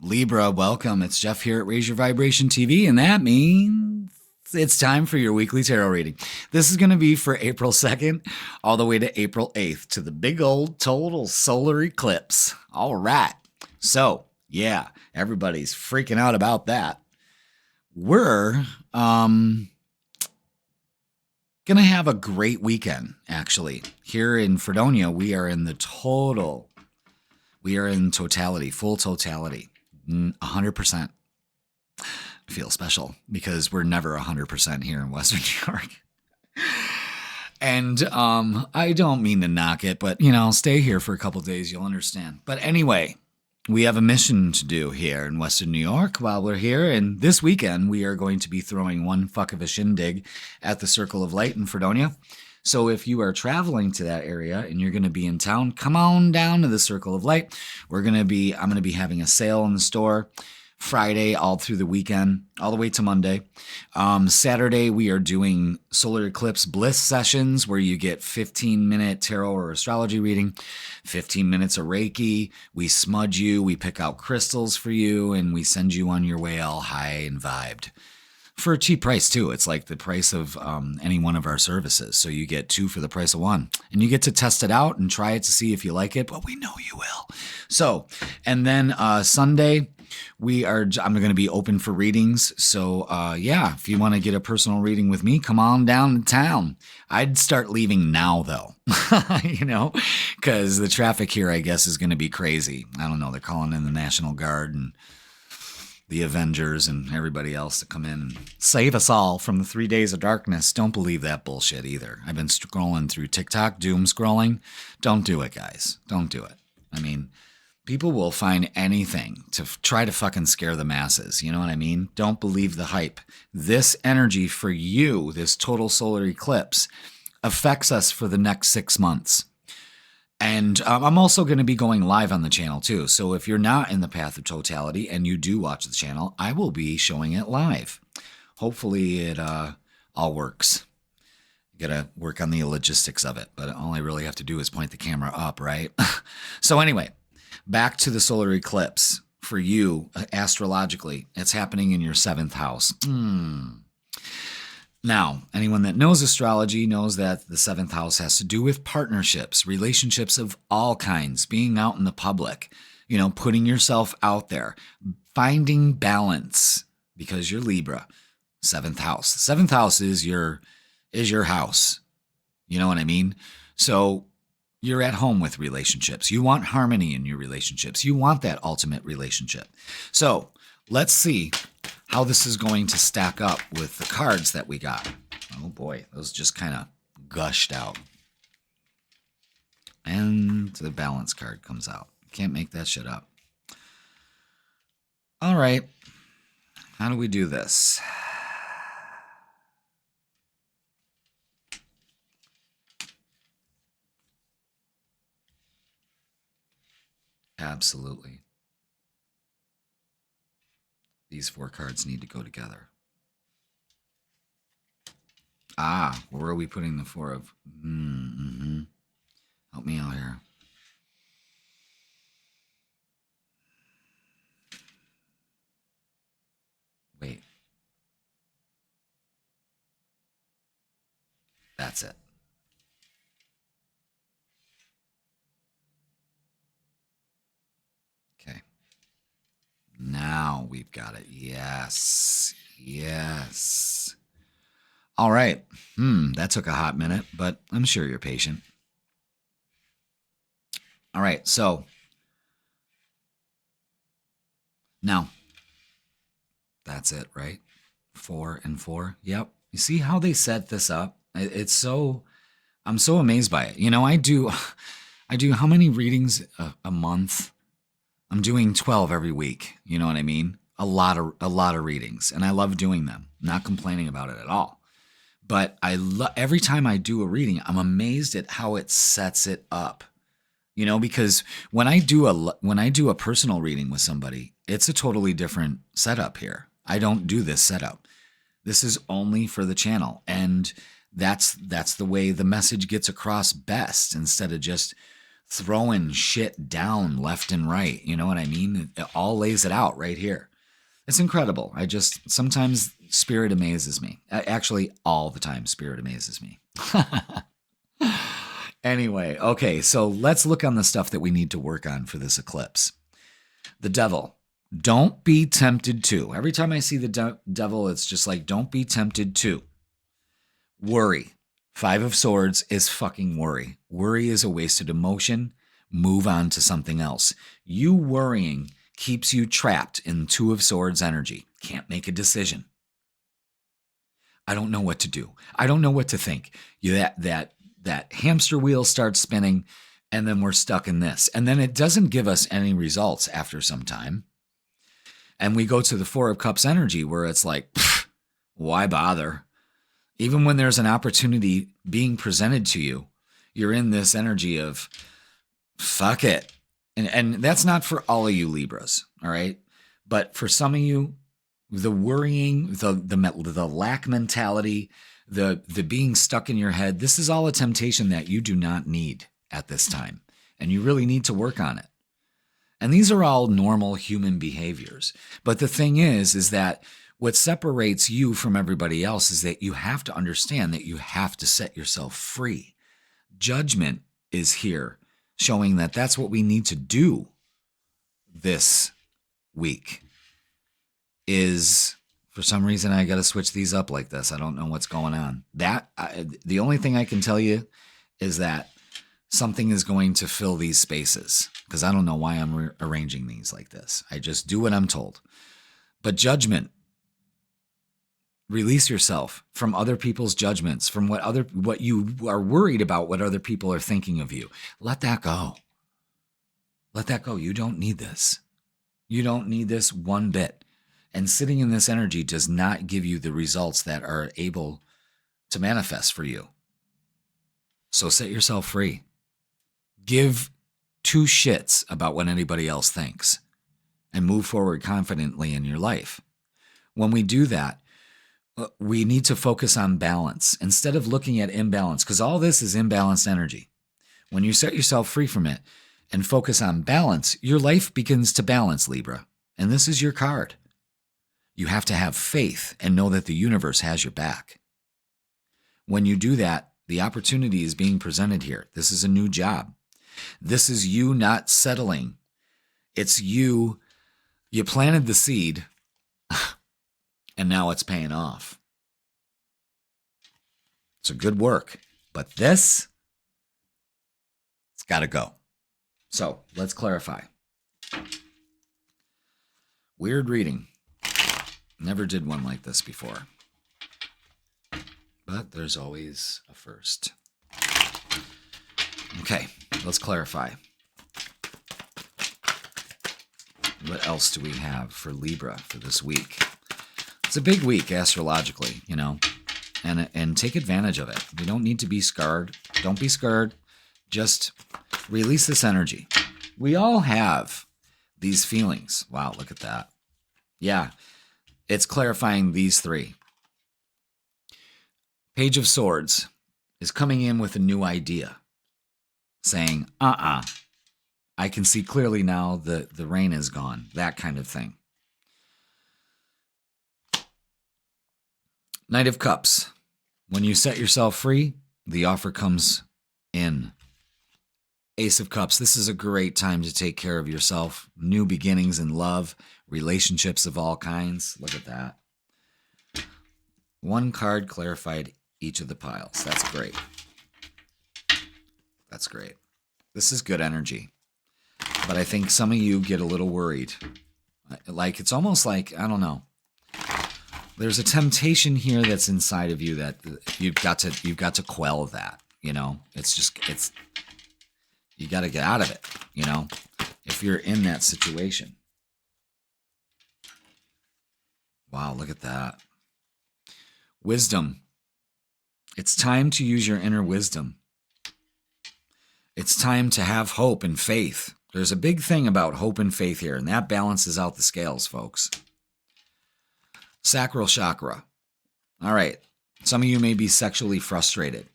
Libra, welcome. It's Jeff here at Raise Your Vibration TV, and that means it's time for your weekly tarot reading. This is going to be for April 2nd all the way to April 8th to the big old total solar eclipse. All right. So, yeah, everybody's freaking out about that. We're going to have a great weekend, actually. Here in Fredonia, we are in totality, full totality. 100%. I feel special because we're never 100% here in Western New York. And I don't mean to knock it, but, stay here for a couple days. You'll understand. But anyway, we have a mission to do here in Western New York while we're here. And this weekend, we are going to be throwing one fuck of a shindig at the Circle of Light in Fredonia. So if you are traveling to that area and you're going to be in town, come on down to the Circle of Light. I'm going to be having a sale in the store Friday all through the weekend, all the way to Monday. Saturday, we are doing solar eclipse bliss sessions where you get 15-minute tarot or astrology reading, 15 minutes of Reiki. We smudge you, we pick out crystals for you, and we send you on your way all high and vibed. For a cheap price, too. It's like the price of any one of our services. So you get two for the price of one. And you get to test it out and try it to see if you like it, but we know you will. So, and then Sunday, I'm going to be open for readings. So, if you want to get a personal reading with me, come on down to town. I'd start leaving now, though, because the traffic here, I guess, is going to be crazy. I don't know. They're calling in the National Guard and the Avengers and everybody else to come in and save us all from the 3 days of darkness. Don't believe that bullshit either. I've been scrolling through TikTok, doom scrolling. Don't do it, guys. Don't do it. I mean, people will find anything to try to fucking scare the masses. You know what I mean? Don't believe the hype. This energy for you, this total solar eclipse, affects us for the next 6 months. And I'm also going to be going live on the channel, too. So if you're not in the path of totality and you do watch the channel, I will be showing it live. Hopefully it all works. You got to work on the logistics of it. But all I really have to do is point the camera up, right? So anyway, back to the solar eclipse. For you, astrologically, it's happening in your 7th house. Now, anyone that knows astrology knows that the 7th house has to do with partnerships, relationships of all kinds, being out in the public, putting yourself out there, finding balance because you're Libra, 7th house. 7th house is your house. You know what I mean? So you're at home with relationships. You want harmony in your relationships. You want that ultimate relationship. So let's see how this is going to stack up with the cards that we got. Oh boy, those just kind of gushed out. And the balance card comes out. Can't make that shit up. All right, how do we do this? Absolutely. These 4 cards need to go together. Where are we putting the 4 of? Help me out here. Wait. That's it. Okay. Now we've got it. Yes. Yes. All right. That took a hot minute, but I'm sure you're patient. All right. So now that's it, right? 4 and 4. Yep. You see how they set this up? I'm so amazed by it. I do how many readings a month? I'm doing 12 every week. You know what I mean? A lot of readings, and I love doing them. Not complaining about it at all. But every time I do a reading, I'm amazed at how it sets it up. Because when I do a personal reading with somebody, it's a totally different setup here. I don't do this setup. This is only for the channel, and that's the way the message gets across best, instead of just throwing shit down left and right. You know what I mean? It all lays it out right here. It's incredible. Sometimes spirit amazes me. Actually, all the time, spirit amazes me. Anyway, okay, so let's look on the stuff that we need to work on for this eclipse. The devil. Don't be tempted to. Every time I see the devil, it's just like, don't be tempted to. Worry. 5 of Swords is fucking worry. Worry is a wasted emotion. Move on to something else. You worrying keeps you trapped in 2 of Swords energy. Can't make a decision. I don't know what to do. I don't know what to think. That hamster wheel starts spinning, and then we're stuck in this. And then it doesn't give us any results after some time. And we go to the 4 of Cups energy where it's like, why bother? Even when there's an opportunity being presented to you, you're in this energy of, fuck it. And that's not for all of you Libras, all right? But for some of you, the worrying, the lack mentality, the being stuck in your head, this is all a temptation that you do not need at this time. And you really need to work on it. And these are all normal human behaviors. But the thing is that what separates you from everybody else is that you have to understand that you have to set yourself free. Judgment is here, showing that that's what we need to do this week. Is, for some reason, I got to switch these up like this. I don't know what's going on. The only thing I can tell you is that something is going to fill these spaces, because I don't know why I'm arranging these like this. I just do what I'm told. But judgment. Release yourself from other people's judgments, from what you are worried about, what other people are thinking of you. Let that go. Let that go. You don't need this. You don't need this one bit. And sitting in this energy does not give you the results that are able to manifest for you. So set yourself free. Give 2 shits about what anybody else thinks and move forward confidently in your life. When we do that, we need to focus on balance instead of looking at imbalance, because all this is imbalanced energy. When you set yourself free from it and focus on balance, your life begins to balance, Libra. And this is your card. You have to have faith and know that the universe has your back. When you do that, the opportunity is being presented here. This is a new job. This is you not settling. It's you planted the seed, and now it's paying off. It's a good work. But this, it's got to go. So let's clarify. Weird reading. Never did one like this before. But there's always a first. Okay, let's clarify. What else do we have for Libra for this week? It's a big week astrologically, you know, and take advantage of it. You don't need to be scarred. Don't be scared. Just release this energy. We all have these feelings. Wow, look at that. Yeah, it's clarifying these 3. Page of Swords is coming in with a new idea, saying, I can see clearly now the rain is gone, that kind of thing. Knight of Cups. When you set yourself free, the offer comes in. Ace of Cups. This is a great time to take care of yourself. New beginnings in love, relationships of all kinds. Look at that. 1 card clarified each of the piles. That's great. That's great. This is good energy. But I think some of you get a little worried. Like, it's almost like, I don't know. There's a temptation here that's inside of you that you've got to quell that, you know? You got to get out of it, you know? If you're in that situation. Wow, look at that. Wisdom. It's time to use your inner wisdom. It's time to have hope and faith. There's a big thing about hope and faith here, and that balances out the scales, folks. Sacral chakra. All right. Some of you may be sexually frustrated.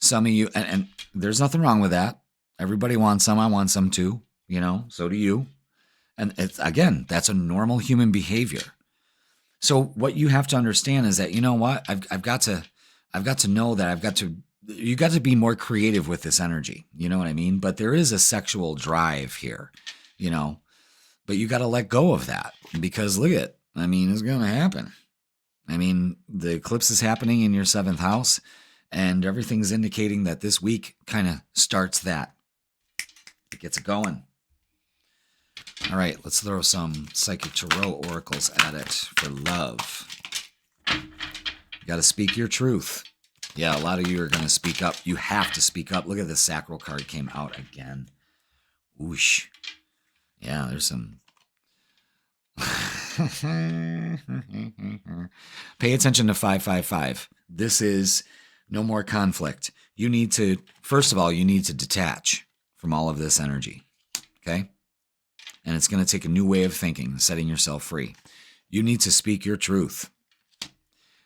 Some of you, and there's nothing wrong with that. Everybody wants some. I want some too. So do you. And it's, again, that's a normal human behavior. So what you have to understand is that, you know what, I've got to know that you got to be more creative with this energy. You know what I mean? But there is a sexual drive here, but you got to let go of that, because look at, it's going to happen. The eclipse is happening in your 7th house, and everything's indicating that this week kind of starts that. It gets it going. All right, let's throw some Psychic Tarot oracles at it for love. You got to speak your truth. Yeah, a lot of you are going to speak up. You have to speak up. Look at this Sacral card came out again. Whoosh. Yeah, there's some... Pay attention to 555. This is no more conflict. You need to, first of all, you need to detach from all of this energy. Okay? And it's going to take a new way of thinking, setting yourself free. You need to speak your truth.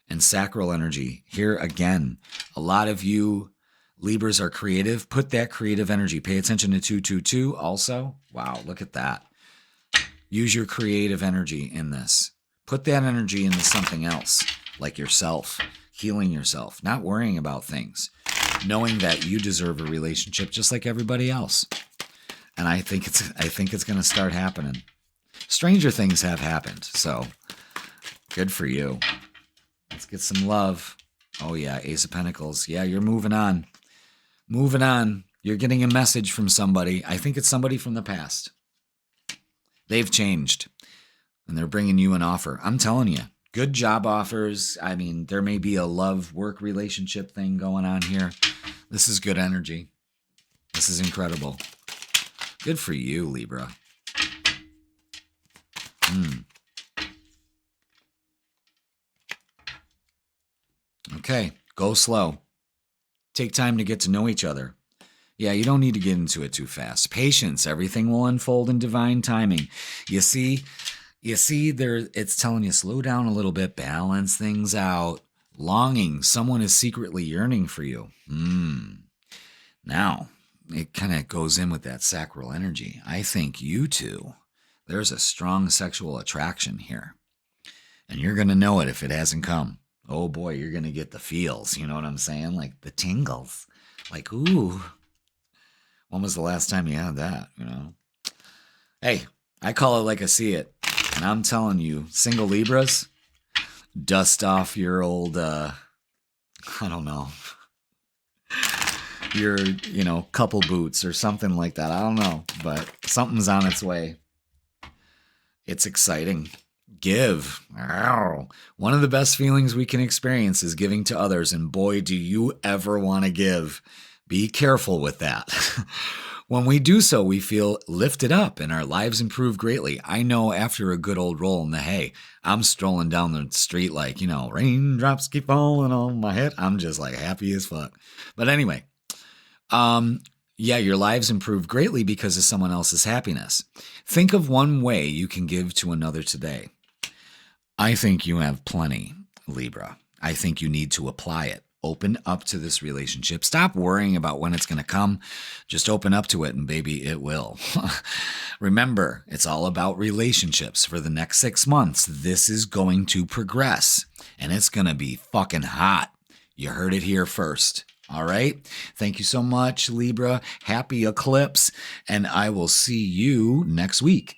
And sacral energy, here again, a lot of you Libras are creative. Put that creative energy. Pay attention to 222 also. Wow, look at that. Use your creative energy in this. Put that energy into something else, like yourself, healing yourself, not worrying about things, knowing that you deserve a relationship just like everybody else. And I think it's going to start happening. Stranger things have happened, so good for you. Let's get some love. Oh yeah, Ace of Pentacles. Yeah, you're moving on. Moving on. You're getting a message from somebody. I think it's somebody from the past. They've changed, and they're bringing you an offer. I'm telling you, good job offers. There may be a love-work relationship thing going on here. This is good energy. This is incredible. Good for you, Libra. Okay, go slow. Take time to get to know each other. Yeah, you don't need to get into it too fast. Patience, everything will unfold in divine timing. You see there, it's telling you slow down a little bit, balance things out. Longing, someone is secretly yearning for you. Now, it kind of goes in with that sacral energy. I think you two, there's a strong sexual attraction here. And you're going to know it if it hasn't come. Oh boy, you're going to get the feels. You know what I'm saying? Like the tingles. Like, ooh. When was the last time you had that, Hey, I call it like I see it. And I'm telling you, single Libras, dust off your old, I don't know, your, couple boots or something like that. I don't know, but something's on its way. It's exciting. Give. Ow. One of the best feelings we can experience is giving to others. And boy, do you ever want to give. Be careful with that. When we do so, we feel lifted up and our lives improve greatly. I know after a good old roll in the hay, I'm strolling down the street like, raindrops keep falling on my head. I'm just like happy as fuck. But anyway, yeah, your lives improve greatly because of someone else's happiness. Think of one way you can give to another today. I think you have plenty, Libra. I think you need to apply it. Open up to this relationship. Stop worrying about when it's going to come. Just open up to it, and baby, it will. Remember, it's all about relationships. For the next 6 months, this is going to progress, and it's going to be fucking hot. You heard it here first. All right? Thank you so much, Libra. Happy eclipse, and I will see you next week.